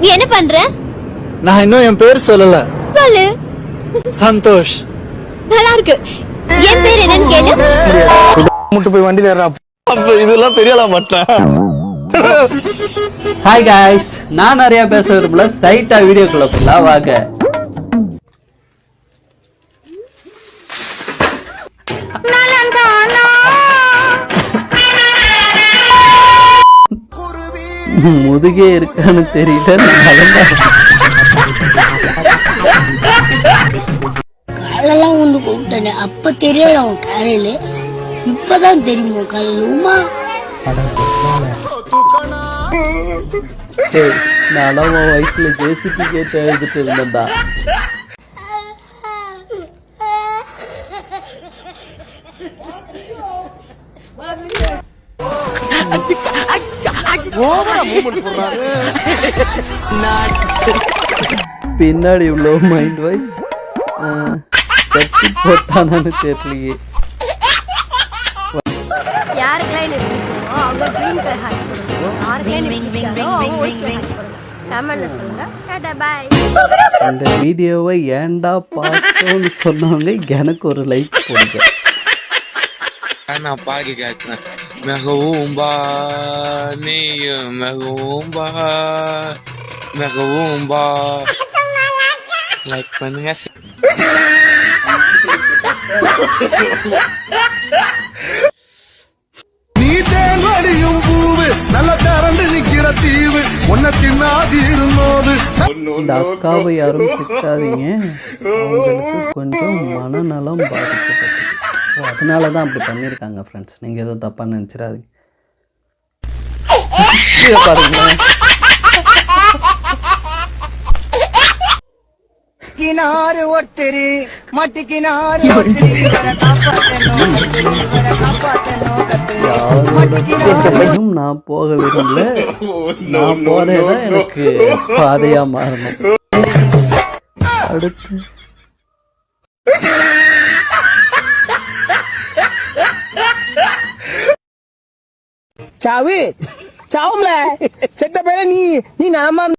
நீ என்ன பண்ற? நான் இன்னும் என் பேர் சொல்லல. சொல்லு. சந்தோஷ். நல்லா இருக்கு. என் பேர் என்னன்னு கேளு. முட்டு போய் வண்டில ஏறா. அப்ப இதெல்லாம் தெரியல மாட்டேன். ஹாய் காய்ஸ், நான் நிறைய பேச விரும்பல, ஸ்ட்ரைட்டா வீடியோக்குள்ள போலாம் வாங்க. முதுகே இருக்கான்னு தெரியல. காலெல்லாம் வந்து கூப்பிட்டேன், அப்ப தெரியல அவன் காலையில, இப்பதான் தெரியுமா காலையிலுமா. நான் வயசுல ஜேசிபி கேட்டு எழுதிட்டு இருந்தேன்டா. பின்னாடி உள்ள மைண்ட் வாய்ஸ் போட்டானு தெரியலையே. இந்த வீடியோவை ஏன்டா பார்த்தோன்னு சொன்னவங்க எனக்கு ஒரு லைக் போடுங்க. நான் பாடி கேட்கிறேன். மெகவும்பா நீயும் மெகவும்பா மெகவும்பா லைக் பண்ணுங்க. நீ தேன் வடியும் பூவு நல்ல தரண்டு நிக்கிற தீவு உன்னை தின்னாதி இருந்தோது. இந்த அக்காவை யாரும் திட்டாதீங்க, அவங்களுக்கு கொஞ்சம் மனநலம் பாதிக்கப்பட்டது, அதனாலதான் அப்படி பண்ணிருக்காங்க ஃப்ரெண்ட்ஸ். நீங்க ஏதோ தப்பா நினைச்சிடாதீங்க. பாருங்க, கினாரு ஒருத்தரு மட்டிக்கினாரு நான் போக விரும்பல. நான் போறேதான் எனக்கு பாதையா மாறணும். அடுத்து சாவு சாவும்ல செத்த பேர நீ நலமா